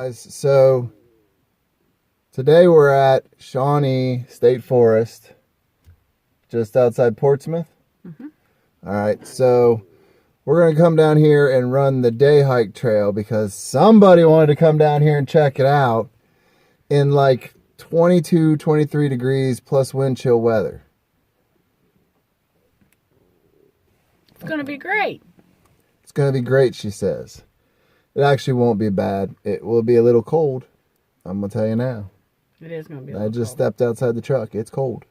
guys, so today we're at Shawnee State Forest, just outside Portsmouth. All right, so we're going to come down here and run the day hike trail because somebody wanted to come down here and check it out in like 22, 23 degrees plus wind chill weather. It's going to be great. It's going to be great, she says. It actually won't be bad. It will be a little cold. I'm going to tell you now. It is going to be I just stepped outside the truck. It's cold.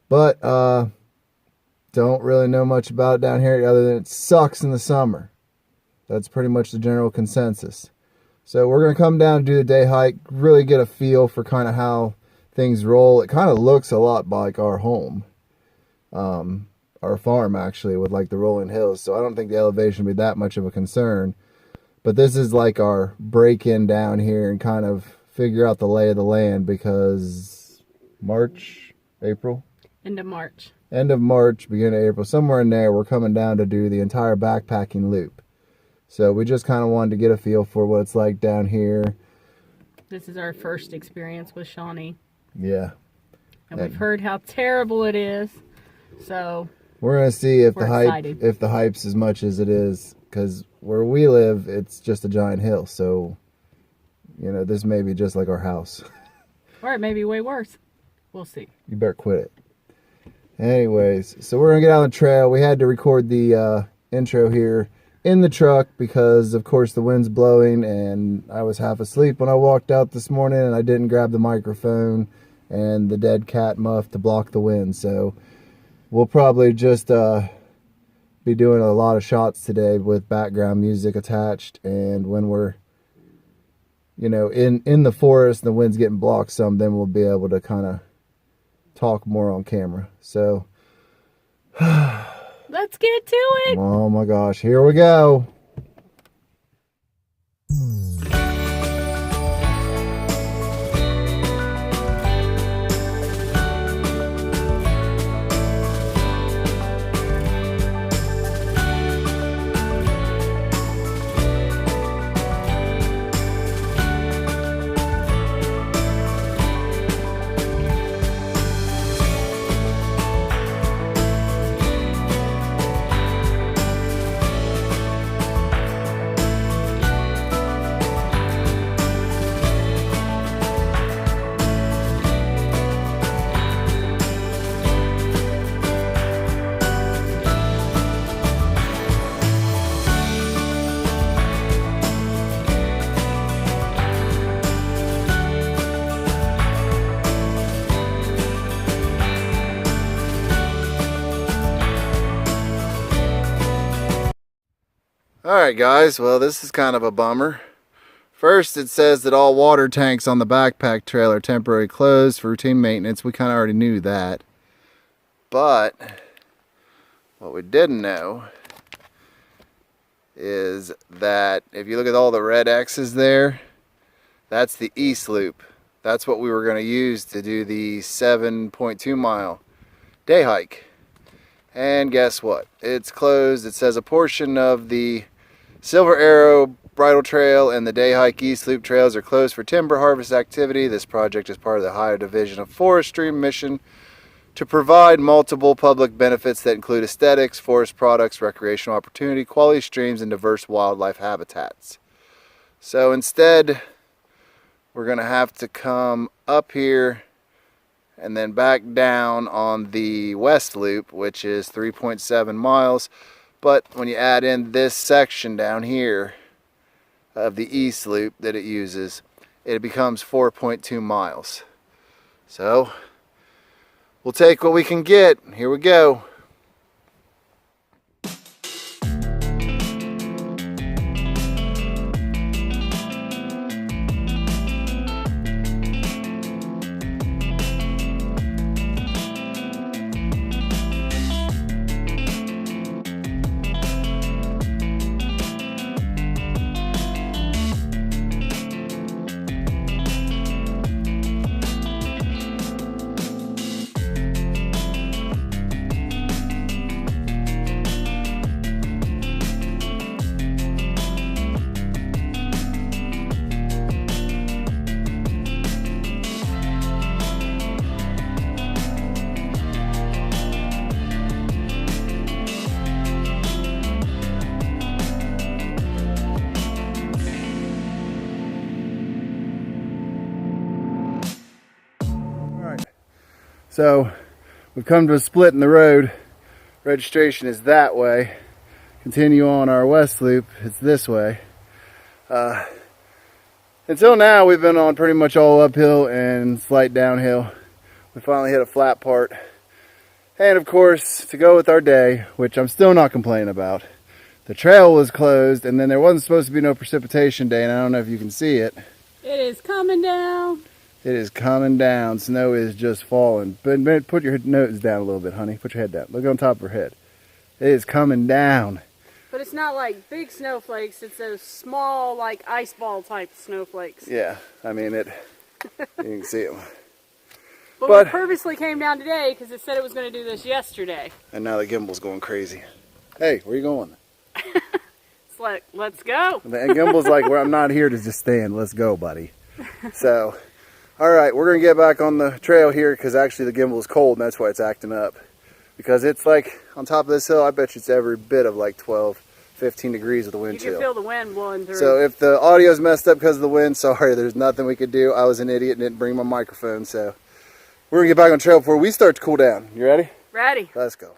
But don't really know much about it down here other than it sucks in the summer. That's pretty much the general consensus. So we're going to come down and do the day hike, really get a feel for kind of how things roll. It kind of looks a lot like our home. Our farm, actually, with like the rolling hills. So I don't think the elevation will be that much of a concern. But this is like our break-in down here and kind of figure out the lay of the land because April? End of March. End of March, beginning of April, somewhere in there, we're coming down to do the entire backpacking loop. So we just kind of wanted to get a feel for what it's like down here. This is our first experience with Shawnee. Yeah. And we've heard how terrible it is. So we're going to see if the hype's as much as it is. Because where we live, it's just a giant hill. So, you know, this may be just like our house. Or it may be way worse. We'll see. You better quit it. Anyways, so we're going to get on the trail. We had to record the intro here in the truck because, of course, the wind's blowing. And I was half asleep when I walked out this morning. And I didn't grab the microphone and the dead cat muff to block the wind. So we'll probably just be doing a lot of shots today with background music attached, and when we're, you know, in the forest and the wind's getting blocked some, then we'll be able to kind of talk more on camera. So let's get to it. Oh my gosh, here we go. Alright guys, well this is kind of a bummer. First it says that all water tanks on the backpack trail are temporarily closed for routine maintenance. We kind of already knew that. But what we didn't know is that if you look at all the red X's there, that's the east loop. That's what we were going to use to do the 7.2 mile day hike. And guess what? It's closed. It says a portion of the Silver Arrow Bridle Trail and the Day Hike East Loop trails are closed for timber harvest activity. This project is part of the Ohio Division of Forestry mission to provide multiple public benefits that include aesthetics, forest products, recreational opportunity, quality streams, and diverse wildlife habitats. So instead, we're going to have to come up here and then back down on the west loop, which is 3.7 miles. But when you add in this section down here of the east loop that it uses, it becomes 4.2 miles. So we'll take what we can get. Here we go. So we've come to a split in the road. Registration is that way. Continue on our west loop, it's this way. Until now we've been on pretty much all uphill and slight downhill. We finally hit a flat part. And of course, to go with our day, which I'm still not complaining about, the trail was closed, and then there wasn't supposed to be no precipitation day, and I don't know if you can see it. It is coming down. It is coming down. Snow is just falling. But put your nose down a little bit, honey. Put your head down. Look on top of her head. It is coming down. But it's not like big snowflakes. It's those small, like ice ball type snowflakes. Yeah, I mean it. You can see them. But we purposely came down today because it said it was going to do this yesterday. And now the gimbal's going crazy. Hey, where you going? It's like, let's go. The gimbal's like, well, I'm not here to just stand. Let's go, buddy. So, all right, we're going to get back on the trail here because actually the gimbal's cold and that's why it's acting up. Because it's like on top of this hill, I bet you it's every bit of like 12, 15 degrees with the wind chill. You can feel the wind blowing through. So if the audio's messed up because of the wind, sorry, there's nothing we could do. I was an idiot and didn't bring my microphone. So we're going to get back on trail before we start to cool down. You ready? Ready. Let's go.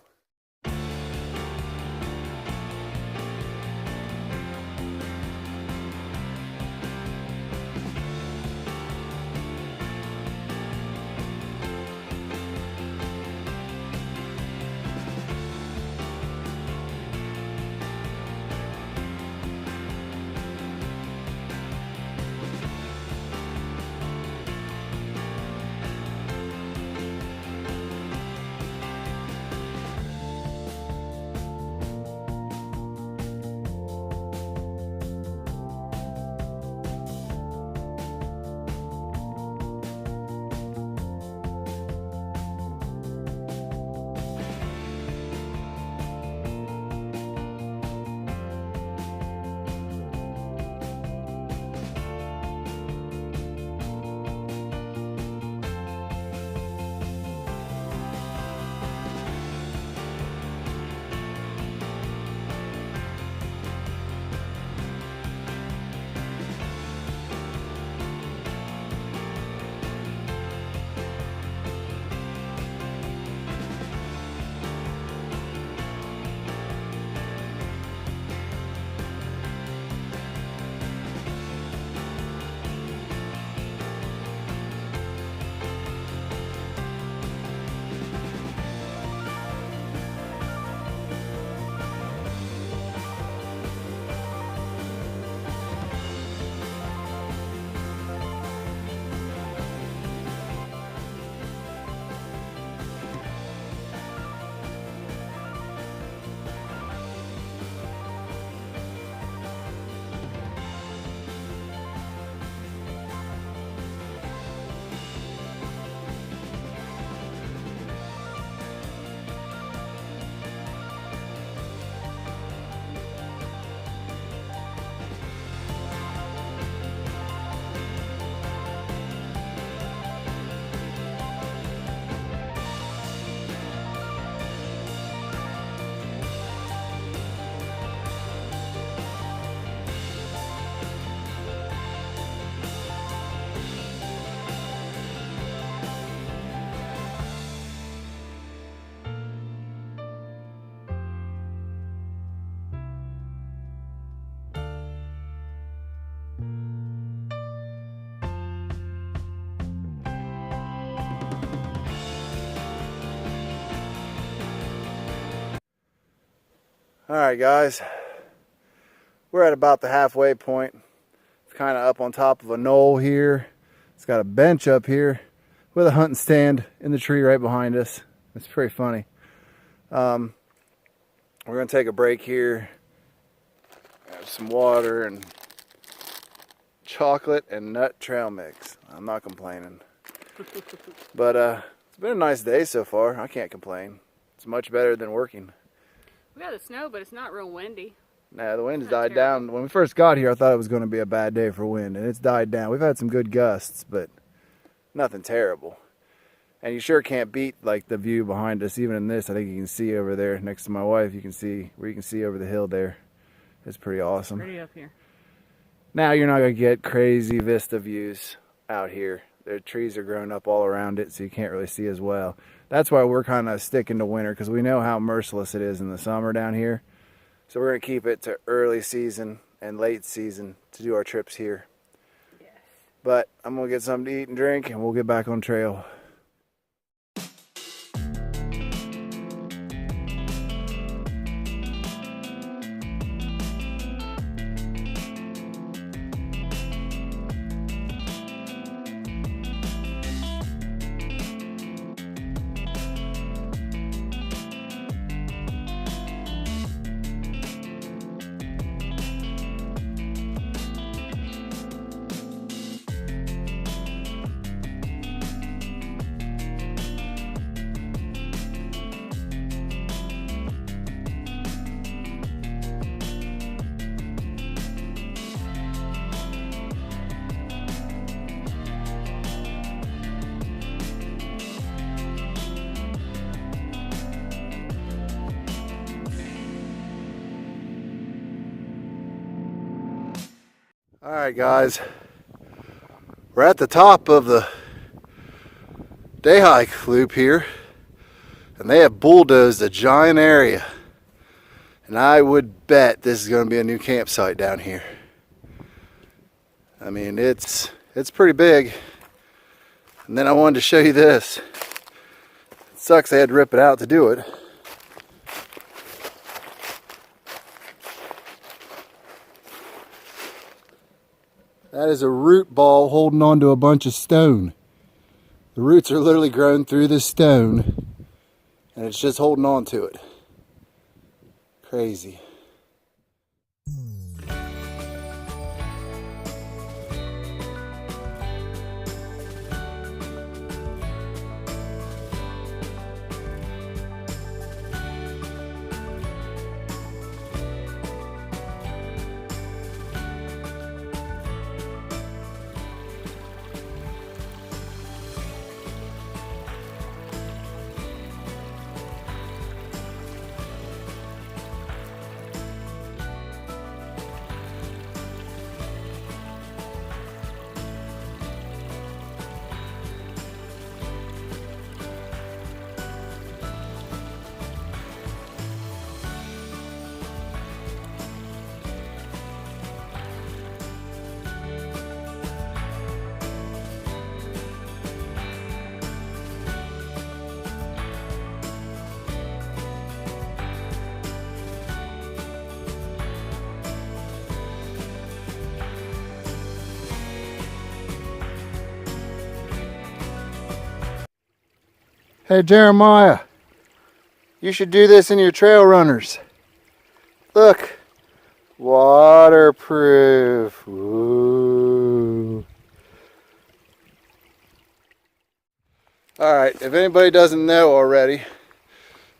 Alright guys, we're at about the halfway point. It's kind of up on top of a knoll here. It's got a bench up here with a hunting stand in the tree right behind us. It's pretty funny. We're going to take a break here. Have some water and chocolate and nut trail mix. I'm not complaining. But it's been a nice day so far. I can't complain. It's much better than working. We got the snow, but it's not real windy. Nah, the wind's died down. When we first got here, I thought it was going to be a bad day for wind, and it's died down. We've had some good gusts, but nothing terrible. And you sure can't beat like the view behind us. Even in this, I think you can see over there next to my wife. You can see over the hill there. It's pretty awesome. Pretty up here. Now you're not going to get crazy vista views out here. the trees are growing up all around it, so you can't really see as well. That's why we're kind of sticking to winter, because we know how merciless it is in the summer down here. So we're going to keep it to early season and late season to do our trips here. Yes. But I'm going to get something to eat and drink, and we'll get back on trail. Alright guys, we're at the top of the day hike loop here, and they have bulldozed a giant area, and I would bet this is going to be a new campsite down here. I mean, it's pretty big. And then I wanted to show you this. It sucks they had to rip it out to do it. That is a root ball holding on to a bunch of stone. The roots are literally grown through this stone, and it's just holding on to it. Crazy. Hey Jeremiah, you should do this in your trail runners. Look, waterproof. Ooh. Alright, if anybody doesn't know already,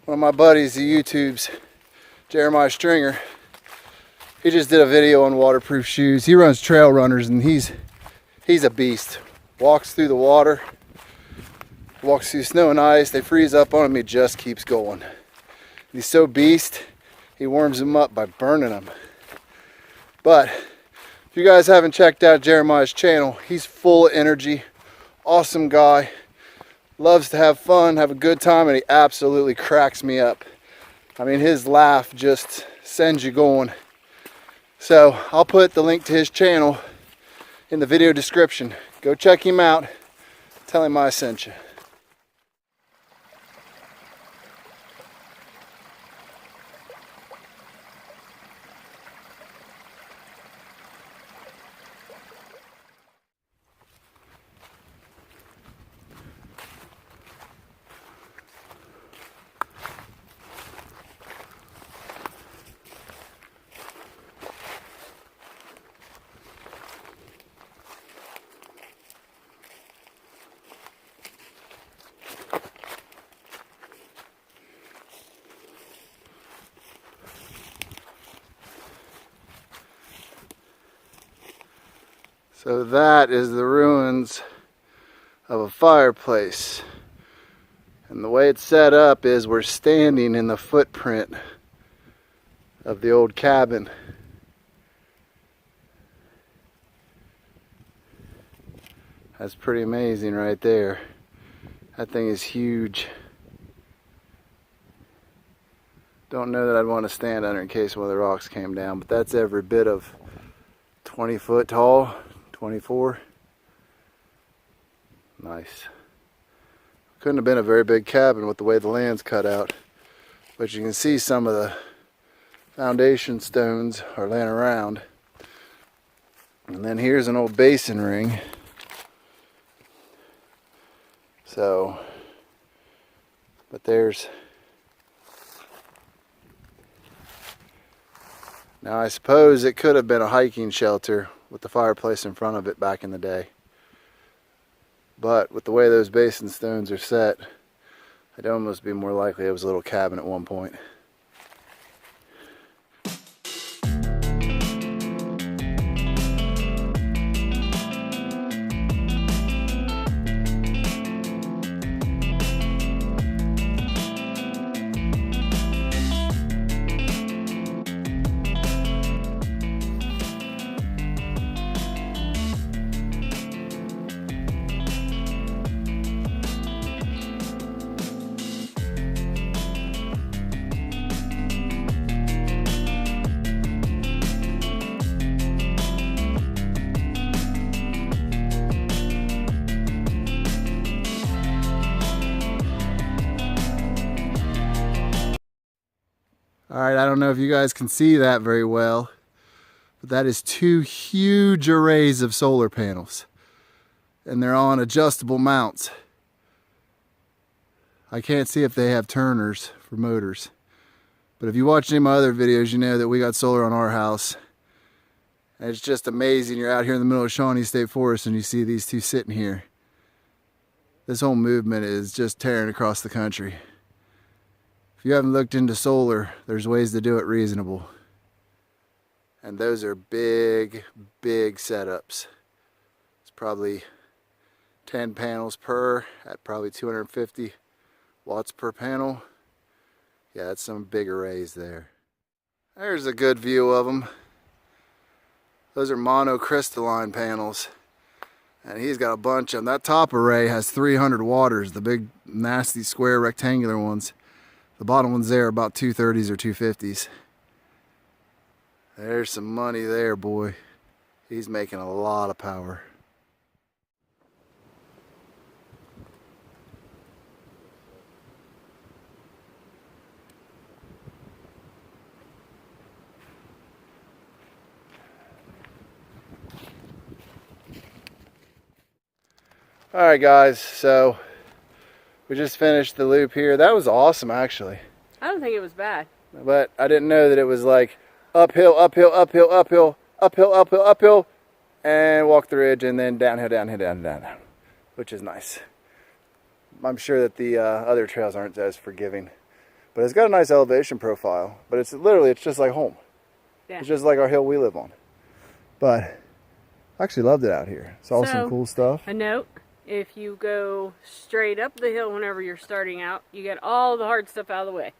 one of my buddies, the YouTube's Jeremiah Stringer, he just did a video on waterproof shoes. He runs trail runners, and he's a beast. Walks through the water, walks through snow and ice, they freeze up on him, he just keeps going. He's so beast, he warms them up by burning them. But if you guys haven't checked out Jeremiah's channel, he's full of energy, awesome guy, loves to have fun, have a good time, and he absolutely cracks me up. I mean, his laugh just sends you going. So I'll put the link to his channel in the video description. Go check him out, tell him I sent you. So that is the ruins of a fireplace. And the way it's set up is we're standing in the footprint of the old cabin. That's pretty amazing right there. That thing is huge. Don't know that I'd want to stand under in case one of the rocks came down, but that's every bit of 20 foot tall, 24. Nice. Couldn't have been a very big cabin with the way the land's cut out, but you can see some of the foundation stones are laying around. And then here's an old basin ring. So, but there's, now I suppose it could have been a hiking shelter with the fireplace in front of it back in the day. But with the way those basin stones are set, it'd almost be more likely it was a little cabin at one point. Alright, I don't know if you guys can see that very well, but that is 2 huge arrays of solar panels. And they're on adjustable mounts. I can't see if they have turners for motors. But if you watch any of my other videos, you know that we got solar on our house. And it's just amazing. You're out here in the middle of Shawnee State Forest and you see these two sitting here. This whole movement is just tearing across the country. If you haven't looked into solar, there's ways to do it reasonable. And those are big, big setups. It's probably 10 panels per at probably 250 watts per panel. Yeah, that's some big arrays there. There's a good view of them. Those are monocrystalline panels. And he's got a bunch of them. That top array has 300 watters, the big, nasty, square, rectangular ones. The bottom ones there are about 230s or 250s. There's some money there, boy. He's making a lot of power. Alright guys, so we just finished the loop here. That was awesome actually. I don't think it was bad. But I didn't know that it was like uphill, uphill, uphill, uphill, uphill, uphill, uphill, and walk the ridge and then downhill, downhill, downhill, down, which is nice. I'm sure that the other trails aren't as forgiving. But it's got a nice elevation profile. But it's literally, it's just like home. Yeah. It's just like our hill we live on. But I actually loved it out here. Saw some cool stuff. A note. If you go straight up the hill whenever you're starting out, you get all the hard stuff out of the way.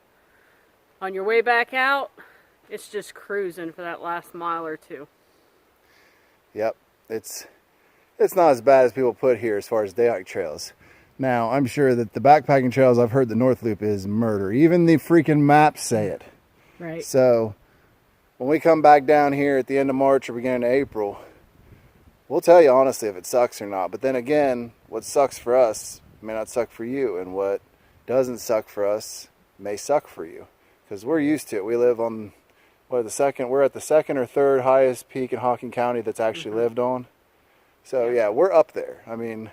On your way back out, it's just cruising for that last mile or two. Yep, it's not as bad as people put here as far as day hike trails. Now, I'm sure that the backpacking trails, I've heard the North Loop is murder. Even the freaking maps say it. Right. So, when we come back down here at the end of March or beginning of April, we'll tell you honestly if it sucks or not. But then again, what sucks for us may not suck for you. And what doesn't suck for us may suck for you. Because we're used to it. We live on, we're at the second or third highest peak in Hocking County that's actually lived on. So yeah, we're up there. I mean,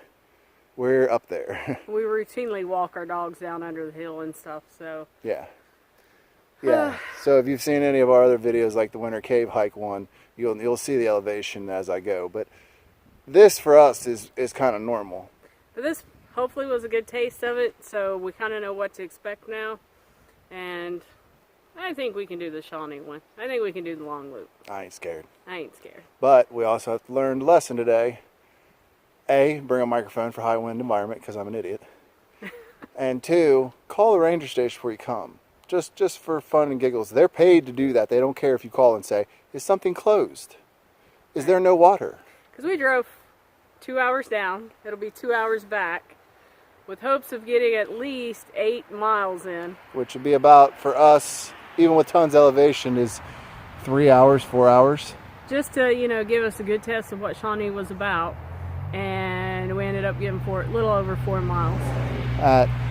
we're up there. We routinely walk our dogs down under the hill and stuff, so. Yeah. Yeah. So if you've seen any of our other videos like the Winter Cave Hike one, you'll see the elevation as I go. But this for us is kind of normal. But this hopefully was a good taste of it, so we kind of know what to expect now. And I think we can do the Shawnee one. I think we can do the long loop. I ain't scared. I ain't scared. But we also have to learn a lesson today. A, bring a microphone for high wind environment because I'm an idiot. And 2, call the ranger station before you come. Just for fun and giggles. They're paid to do that. They don't care if you call and say, is something closed? Is there no water? Because we drove 2 hours down. It'll be 2 hours back, with hopes of getting at least 8 miles in. Which would be about, for us, even with tons of elevation, is 3 hours, 4 hours. Just to, you know, give us a good test of what Shawnee was about. And we ended up getting a little over 4 miles.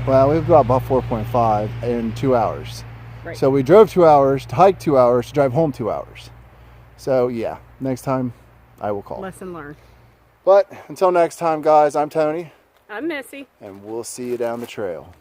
Well, we've got about 4.5 in 2 hours. Right. So we drove 2 hours, to hike 2 hours, to drive home 2 hours. So yeah, next time I will call. Lesson learned. But until next time, guys, I'm Tony. I'm Missy. And we'll see you down the trail.